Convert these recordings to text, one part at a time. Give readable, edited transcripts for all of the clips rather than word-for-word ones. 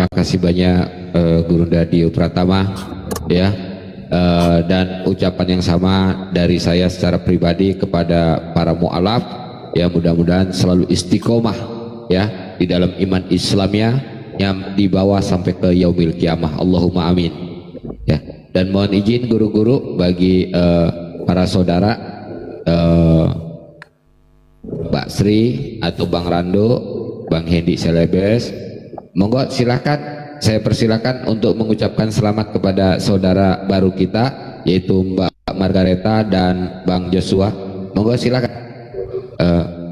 Terima kasih banyak Gurunda Dio Pratama ya. Dan ucapan yang sama dari saya secara pribadi kepada para mu'alaf ya, mudah-mudahan selalu istiqomah ya di dalam iman Islamnya yang dibawa sampai ke yaumil kiamah. Allahumma amin ya. Dan mohon izin guru-guru bagi para saudara, Mbak Sri atau Bang Rando, Bang Hendi Selebes, monggo silakan. Saya persilakan untuk mengucapkan selamat kepada saudara baru kita, yaitu Mbak Margareta dan Bang Joshua. Monggo silakan.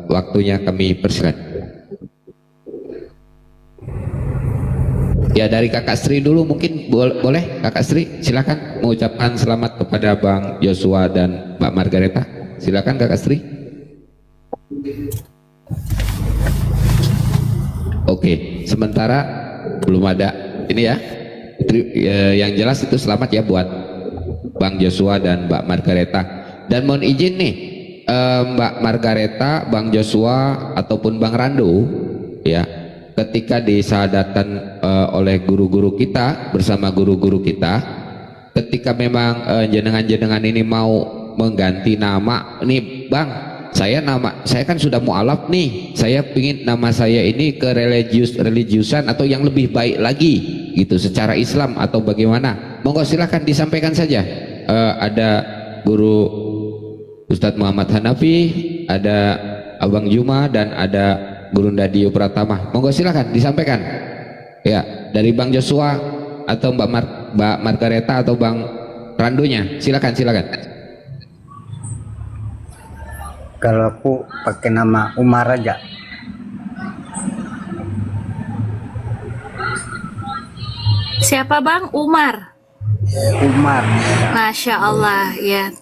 Waktunya kami persilakan. Ya, dari Kakak Sri dulu mungkin boleh. Kakak Sri silakan mengucapkan selamat kepada Bang Joshua dan Mbak Margareta. Silakan Kakak Sri. Oke, sementara belum ada ini ya. Yang jelas itu selamat ya buat Bang Joshua dan Mbak Margareta. Dan mohon izin nih Mbak Margareta, Bang Joshua ataupun Bang Rando ya, ketika disahadatkan oleh guru-guru kita bersama guru-guru kita, ketika memang jenengan-jenengan ini mau mengganti nama nih Bang, saya kan sudah mualaf nih, saya pingin nama saya ini ke religiusan atau yang lebih baik lagi gitu secara Islam atau bagaimana, monggo silahkan disampaikan saja. Ada guru Ustadz Muhammad Hanafi, ada Abang Juma, dan ada Guru Dio Pratama. Monggo silahkan disampaikan ya, dari Bang Joshua atau Mbak Margareta atau Bang Randonya, silakan. Kalau aku pakai nama Umar aja. Siapa Bang? Umar. Umar. Masya Allah ya.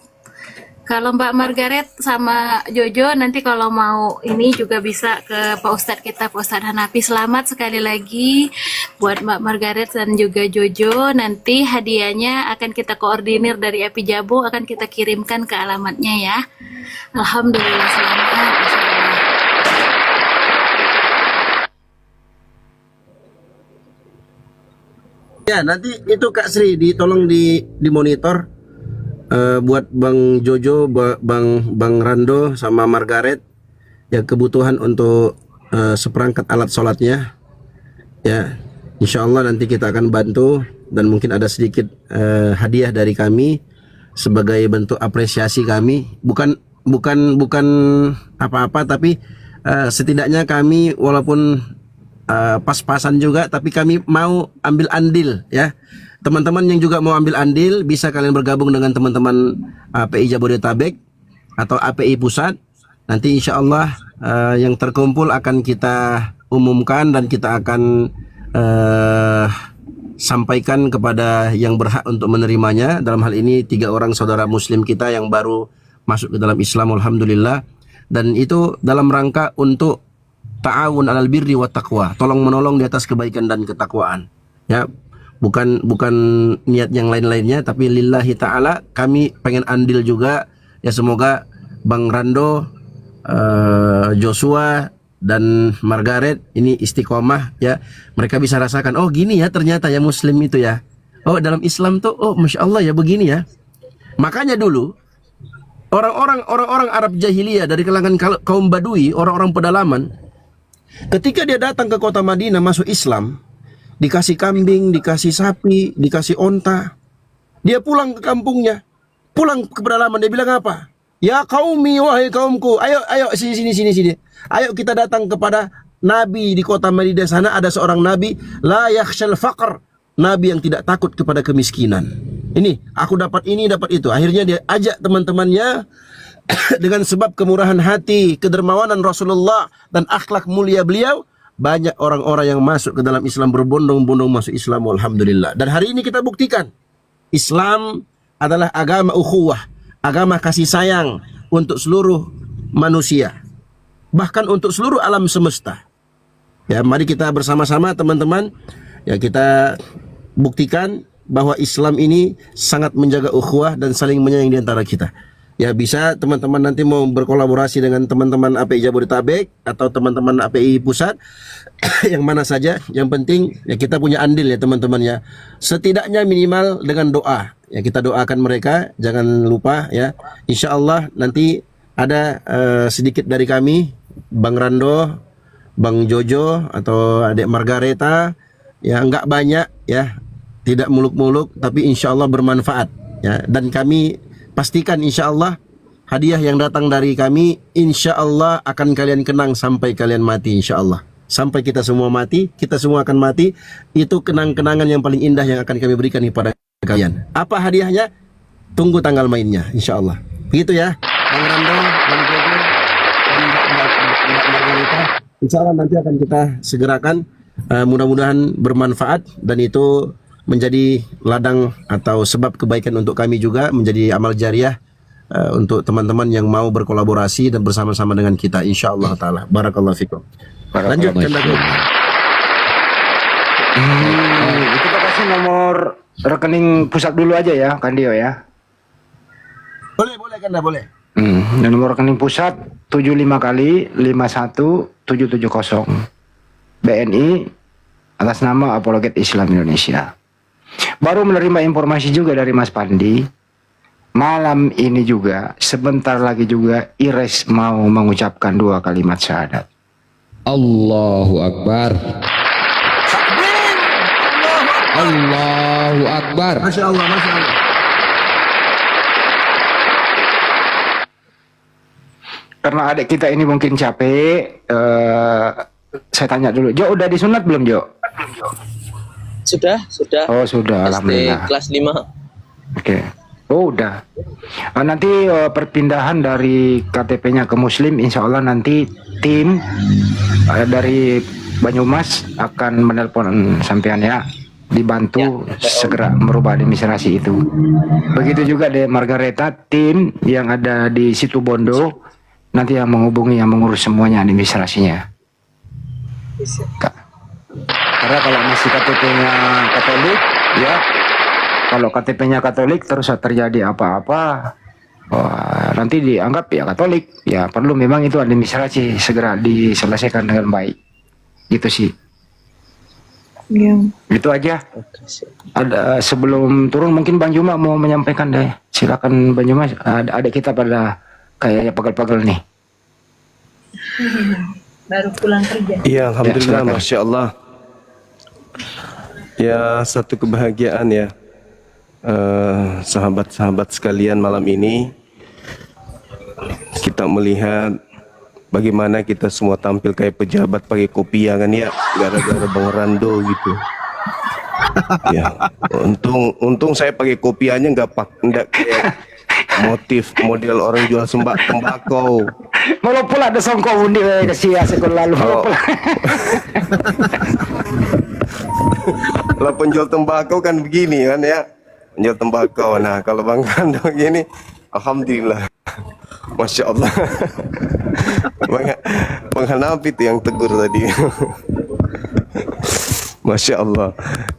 Kalau Mbak Margaret sama Jojo nanti kalau mau ini juga bisa ke Pak Ustadz kita, Pak Ustadz Hanafi. Selamat sekali lagi buat Mbak Margaret dan juga Jojo. Nanti hadiahnya akan kita koordinir dari Api Jabo, akan kita kirimkan ke alamatnya ya. Alhamdulillah selamat. Masya Allah. Ya, nanti itu Kak Sri tolong dimonitor buat Bang Jojo, Bang Rando sama Margaret ya, kebutuhan untuk seperangkat alat sholatnya ya. Insya Allah nanti kita akan bantu, dan mungkin ada sedikit hadiah dari kami sebagai bentuk apresiasi kami. Bukan apa-apa, tapi setidaknya kami walaupun pas-pasan juga, tapi kami mau ambil andil ya. Teman-teman yang juga mau ambil andil bisa kalian bergabung dengan teman-teman API Jabodetabek atau API Pusat. Nanti insya Allah yang terkumpul akan kita umumkan dan kita akan sampaikan kepada yang berhak untuk menerimanya. Dalam hal ini 3 orang saudara muslim kita yang baru masuk ke dalam Islam, alhamdulillah. Dan itu dalam rangka untuk ta'awun alal birri wa taqwa, tolong menolong di atas kebaikan dan ketakwaan ya. Bukan niat yang lain-lainnya, tapi lillahi ta'ala kami pengen andil juga ya. Semoga Bang Rando, Joshua dan Margaret ini istiqomah ya. Mereka bisa rasakan, oh gini ya ternyata ya muslim itu ya, oh dalam Islam tuh oh Masya Allah ya begini ya. Makanya dulu orang-orang Arab jahiliyah dari kalangan kaum Badui, orang-orang pedalaman, ketika dia datang ke kota Madinah masuk Islam, dikasih kambing, dikasih sapi, dikasih onta, dia pulang ke kampungnya, pulang ke pedalaman, dia bilang apa? Ya qaumi, wahai kaumku, ayo sini. Ayo kita datang kepada Nabi di kota Madinah sana. Ada seorang Nabi, la yakhshal faqr, Nabi yang tidak takut kepada kemiskinan. Ini, aku dapat ini, dapat itu. Akhirnya dia ajak teman-temannya dengan sebab kemurahan hati, kedermawanan Rasulullah dan akhlak mulia beliau, banyak orang-orang yang masuk ke dalam Islam, berbondong-bondong masuk Islam, alhamdulillah. Dan hari ini kita buktikan Islam adalah agama ukhuwah, agama kasih sayang untuk seluruh manusia, bahkan untuk seluruh alam semesta. Ya, mari kita bersama-sama teman-teman ya, kita buktikan bahwa Islam ini sangat menjaga ukhuwah dan saling menyayangi di antara kita. Ya bisa teman-teman nanti mau berkolaborasi dengan teman-teman API Jabodetabek atau teman-teman API Pusat yang mana saja. Yang penting ya kita punya andil ya teman-teman ya. Setidaknya minimal dengan doa. Ya kita doakan mereka, jangan lupa ya. Insya Allah nanti ada sedikit dari kami, Bang Rando, Bang Jojo atau Adik Margareta, ya enggak banyak ya, tidak muluk-muluk tapi insya Allah bermanfaat ya. Dan kami pastikan insya Allah hadiah yang datang dari kami insya Allah akan kalian kenang sampai kalian mati insya Allah. Sampai kita semua mati, kita semua akan mati. Itu kenang-kenangan yang paling indah yang akan kami berikan kepada kalian. Apa hadiahnya? Tunggu tanggal mainnya insya Allah. Begitu ya Bang Rando, Bang Jojo, dan Mbak Margarita. Insya Allah nanti akan kita segerakan. Mudah-mudahan bermanfaat dan itu menjadi ladang atau sebab kebaikan untuk kami juga, menjadi amal jariah untuk teman-teman yang mau berkolaborasi dan bersama-sama dengan kita insyaallah taala. Barakallahu fikum. Lanjut Kanda Gun. Itu Pak kasih nomor rekening pusat dulu aja ya, Kandio ya. Boleh Kanda, boleh. Nomor rekening pusat 75 kali 51770 BNI atas nama Apologet Islam Indonesia. Baru menerima informasi juga dari Mas Pandi. Malam ini juga, sebentar lagi juga Ires mau mengucapkan 2 kalimat syahadat. Allahu Akbar. Allahu Akbar. Masya Allah, Masya Allah. Karena adik kita ini mungkin capek, saya tanya dulu, Jo udah disunat belum Jo? Sudah. Oh sudah, SD alhamdulillah. kelas 5. Oke. Oh udah. Nanti perpindahan dari KTP-nya ke Muslim, insya Allah nanti tim dari Banyumas akan menelpon sampean ya, dibantu segera merubah administrasi itu. Begitu juga di Margareta, tim yang ada di situ Bondo nanti yang menghubungi, yang mengurus semuanya administrasinya. Karena kalau masih KTP-nya Katolik, ya kalau KTP-nya Katolik terus terjadi apa-apa, nanti dianggap ya Katolik, ya perlu memang itu administrasi segera diselesaikan dengan baik, gitu sih. Itu aja. Ada sebelum turun mungkin Bang Juma mau menyampaikan deh, silakan Bang Juma. Ada kita pada kayaknya pegel-pegel nih. Baru pulang kerja. Iya, alhamdulillah, silakan. masya Allah. Ya, satu kebahagiaan ya, sahabat-sahabat sekalian, malam ini kita melihat bagaimana kita semua tampil kayak pejabat pakai kopiah kan ya, gara-gara Bang Rando gitu. Ya, untung saya pakai kopiahnya nggak kayak motif model orang jual tembakau. Mau pula ada songkok undi ke sia sekolah lalu. Kalau penjual tembakau kan begini kan ya, penjual tembakau. Nah kalau Bang Rando gini, alhamdulillah, masya Allah. Bang Hanafi itu yang tegur tadi. Masya Allah.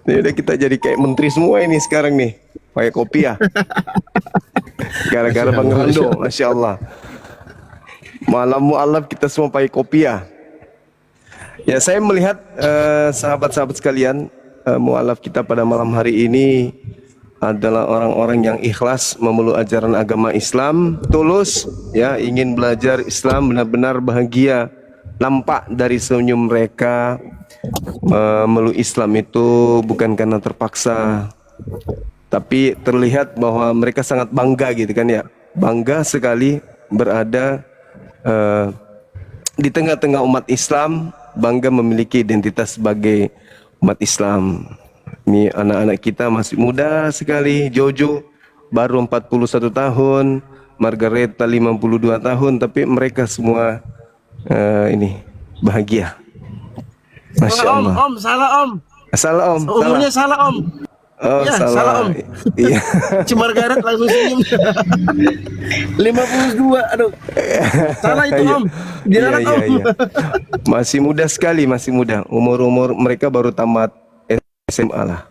Ini udah kita jadi kayak menteri semua ini sekarang nih, pakai kopiah. Gara-gara Bang Rando, masya Allah. Malam mu'alaf kita semua pakai kopiah. Ya, saya melihat sahabat-sahabat sekalian, mu'alaf kita pada malam hari ini adalah orang-orang yang ikhlas memeluk ajaran agama Islam, tulus ya, ingin belajar Islam, benar-benar bahagia. Nampak dari senyum mereka, memeluk Islam itu bukan karena terpaksa, tapi terlihat bahwa mereka sangat bangga gitu kan ya, bangga sekali berada di tengah-tengah umat Islam, bangga memiliki identitas sebagai umat Islam. Ini anak-anak kita masih muda sekali. Jojo baru 41 tahun, Margareta 52 tahun, tapi mereka semua ini bahagia. Masya Allah. Om, salah Om. Salah Om. Umurnya salah Om. Oh, ya, salah Om. Iya. Cimargaret langsung senyum. 52, aduh. Salah itu Om. Gimana Iya, Om? iya. Masih muda sekali, masih muda. Umur mereka baru tamat SMA lah.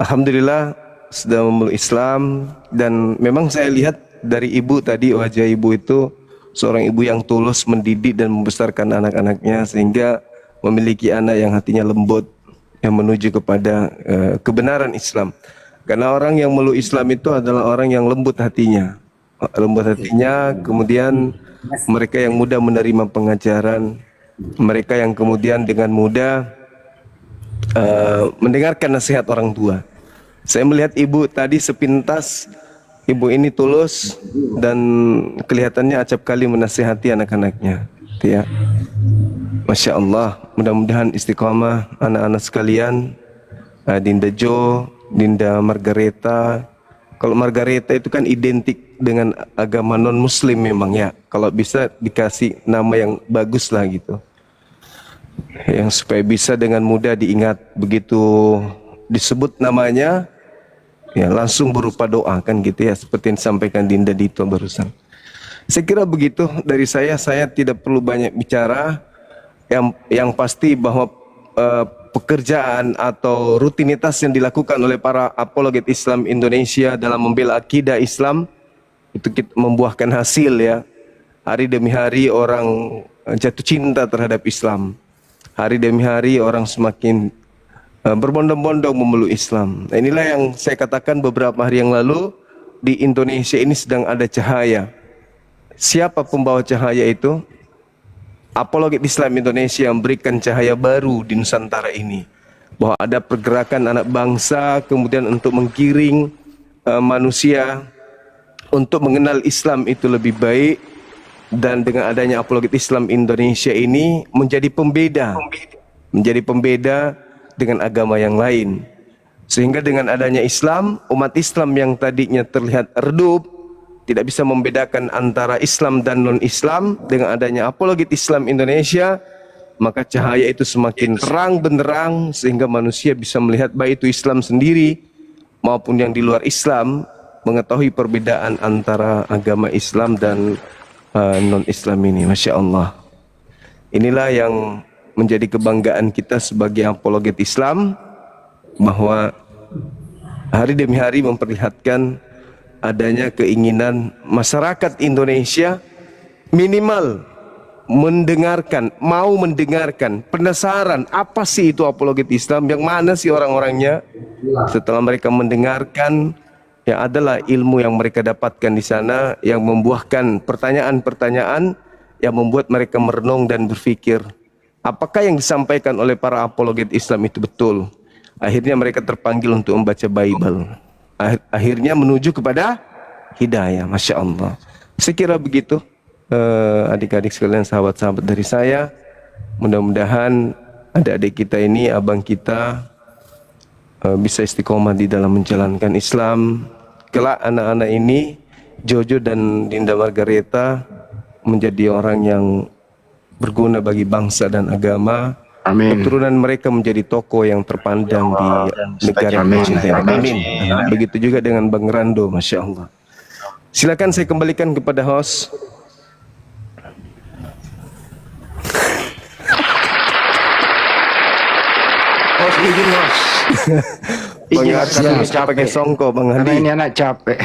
Alhamdulillah sudah memeluk Islam, dan memang saya lihat dari ibu tadi, wajah ibu itu seorang ibu yang tulus mendidik dan membesarkan anak-anaknya sehingga memiliki anak yang hatinya lembut, yang menuju kepada kebenaran Islam. Karena orang yang meluk Islam itu adalah orang yang lembut hatinya. Lembut hatinya, kemudian mereka yang mudah menerima pengajaran, mereka yang kemudian dengan mudah mendengarkan nasihat orang tua. Saya melihat ibu tadi sepintas, ibu ini tulus dan kelihatannya acap kali menasihati anak-anaknya. Ya, Masya Allah, mudah-mudahan istiqamah anak-anak sekalian. Dinda Jo, Dinda Margareta. Kalau Margareta itu kan identik dengan agama non-muslim memang ya. Kalau bisa dikasih nama yang bagus lah gitu, yang supaya bisa dengan mudah diingat. Begitu disebut namanya ya langsung berupa doa kan gitu ya, seperti yang disampaikan Dinda Dito barusan. Saya kira begitu dari saya tidak perlu banyak bicara. Yang pasti bahwa pekerjaan atau rutinitas yang dilakukan oleh para apologet Islam Indonesia dalam membela akidah Islam itu membuahkan hasil ya. Hari demi hari orang jatuh cinta terhadap Islam. Hari demi hari orang semakin berbondong-bondong memeluk Islam. Nah, inilah yang saya katakan beberapa hari yang lalu, di Indonesia ini sedang ada cahaya. Siapa pembawa cahaya itu? Apologet Islam Indonesia yang berikan cahaya baru di Nusantara ini. Bahwa ada pergerakan anak bangsa kemudian untuk menggiring manusia untuk mengenal Islam itu lebih baik. Dan dengan adanya apologet Islam Indonesia ini menjadi pembeda dengan agama yang lain. Sehingga dengan adanya Islam, umat Islam yang tadinya terlihat redup, tidak bisa membedakan antara Islam dan non-Islam, dengan adanya apologet Islam Indonesia, maka cahaya itu semakin terang benderang sehingga manusia bisa melihat baik itu Islam sendiri maupun yang di luar Islam, mengetahui perbedaan antara agama Islam dan non-Islam ini. Masya Allah. Inilah yang menjadi kebanggaan kita sebagai apologet Islam, bahwa hari demi hari memperlihatkan adanya keinginan masyarakat Indonesia minimal mau mendengarkan, penasaran apa sih itu apologet Islam, yang mana sih orang-orangnya. Setelah mereka mendengarkan, ya adalah ilmu yang mereka dapatkan di sana yang membuahkan pertanyaan-pertanyaan yang membuat mereka merenung dan berpikir, apakah yang disampaikan oleh para apologet Islam itu betul? Akhirnya mereka terpanggil untuk membaca Bible. Akhirnya menuju kepada hidayah. Masya Allah. Saya kira begitu, adik-adik sekalian, sahabat-sahabat dari saya. Mudah-mudahan adik-adik kita ini, abang kita, bisa istiqomah di dalam menjalankan Islam. Kelak anak-anak ini, Jojo dan Dinda Margareta, menjadi orang yang berguna bagi bangsa dan agama. Amin. Keturunan mereka menjadi tokoh yang terpandang di negara kita. Amin. Begitu juga dengan Bang Rando, Masya Allah. Silakan saya kembalikan kepada host. Host izin host. Bang Izin Haris karena bisa pakai songko, Bang Karena Handi. ini anak capek.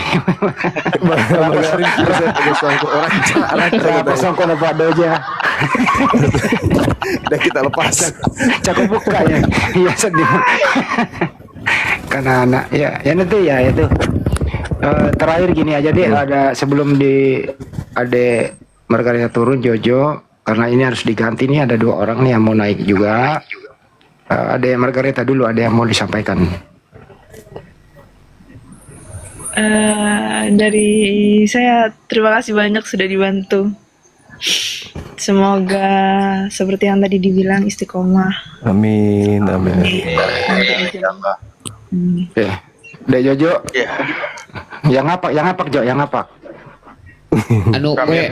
Bang Haris bisa pakai songko. Orang Kenapa songko Pak Doja? dan kita lepas. Cakep buka ya. Iya sedih. Karena anak ya nanti ya itu. Terakhir gini aja deh, ada sebelum di Ade Margareta turun, Jojo, karena ini harus diganti nih, ada 2 orang nih yang mau naik juga. Ada yang Margareta dulu, ada yang mau disampaikan. Dari saya terima kasih banyak sudah dibantu. Semoga seperti yang tadi dibilang istiqomah. Amin, amin. Ya, Dek Jojo. Yang apa Jo, yang apa? Anu kue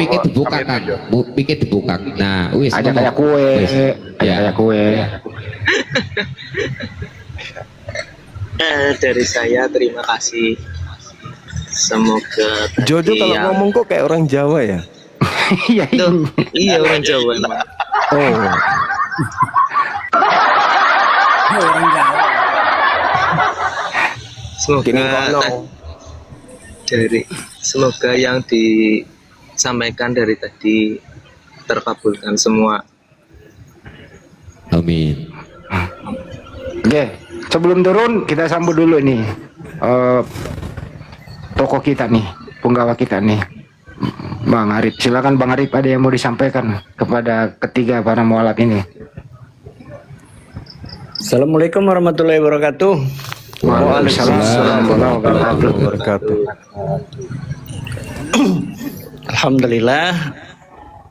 pikir dibuka kan, pikir dibuka. Nah, wis Ada kayak kue, Ya. kayak kue. Dari saya terima kasih. Semoga tadi Jojo kalau yang- ngomong kok kayak orang Jawa ya? Iya, Tuh, iya orang Jawa emang. Oh, Orang Jawa. Semoga kini kono. dari semoga yang disampaikan dari tadi terkabulkan semua. Amin. Oke, sebelum turun kita sambut dulu nih tokoh kita nih, penggawa kita nih, Bang Arif. Silakan Bang Arif, ada yang mau disampaikan kepada ketiga para mualaf ini. Assalamualaikum warahmatullahi wabarakatuh. Waalaikumsalam warahmatullahi wabarakatuh. Alhamdulillah,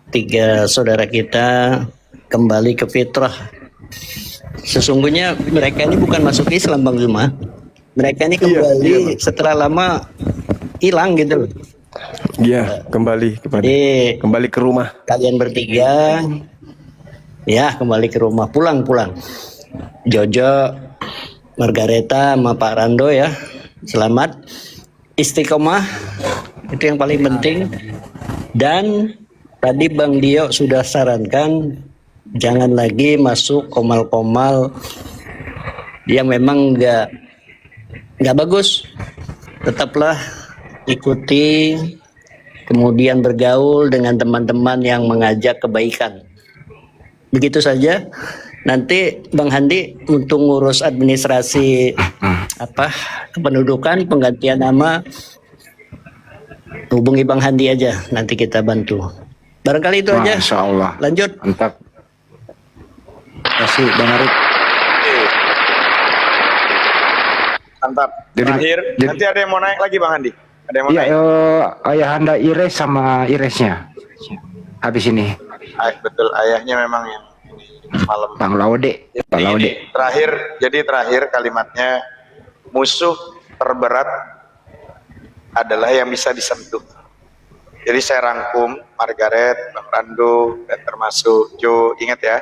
tiga saudara kita kembali ke fitrah. Sesungguhnya mereka ini bukan masuk Islam, Bang Zuma. Mereka ini kembali setelah lama hilang gitu loh. Iya, kembali kembali ke rumah. Kalian bertiga ya kembali ke rumah, pulang. Jojo, Margareta sama Pak Rando ya, selamat, istiqomah, itu yang paling penting. Dan tadi Bang Dio sudah sarankan jangan lagi masuk komal-komal yang memang nggak bagus. Tetaplah ikuti, kemudian bergaul dengan teman-teman yang mengajak kebaikan. Begitu saja. Nanti Bang Handi untuk ngurus administrasi kependudukan, penggantian nama, hubungi Bang Handi aja, nanti kita bantu. Barangkali itu aja. Masya Allah. Lanjut. Mantap. Terima kasih Bang Arif. Mantap. Terakhir, nanti ada yang mau naik lagi Bang Handi? Ada yang mau naik? Ayahanda Ires sama Iresnya. Habis ini. Betul, ayahnya memang yang malam. Bang Laude. Bang Laude. Terakhir kalimatnya, musuh terberat adalah yang bisa disentuh. Jadi saya rangkum Margaret, Bang Rando, dan termasuk Jo, ingat ya.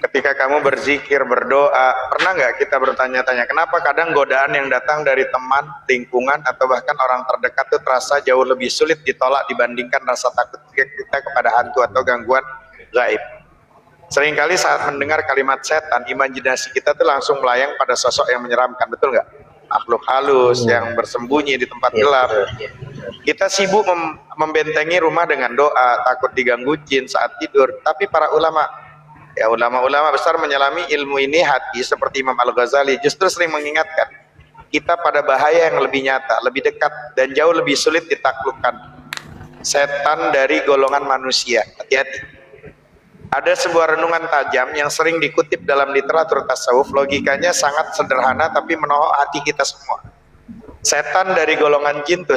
Ketika kamu berzikir, berdoa, pernah nggak kita bertanya-tanya kenapa kadang godaan yang datang dari teman, lingkungan, atau bahkan orang terdekat itu terasa jauh lebih sulit ditolak dibandingkan rasa takut kita kepada hantu atau gangguan gaib. Seringkali saat mendengar kalimat setan, imajinasi kita tuh langsung melayang pada sosok yang menyeramkan, betul nggak? Makhluk halus yang bersembunyi di tempat gelap. Kita sibuk membentengi rumah dengan doa, takut diganggu jin saat tidur. Tapi para ulama besar menyelami ilmu ini hati seperti Imam Al-Ghazali justru sering mengingatkan kita pada bahaya yang lebih nyata, lebih dekat, dan jauh lebih sulit ditaklukkan. Setan dari golongan manusia. Hati-hati. Ada sebuah renungan tajam yang sering dikutip dalam literatur tasawuf, logikanya sangat sederhana tapi menohok hati kita semua. Setan dari golongan jin itu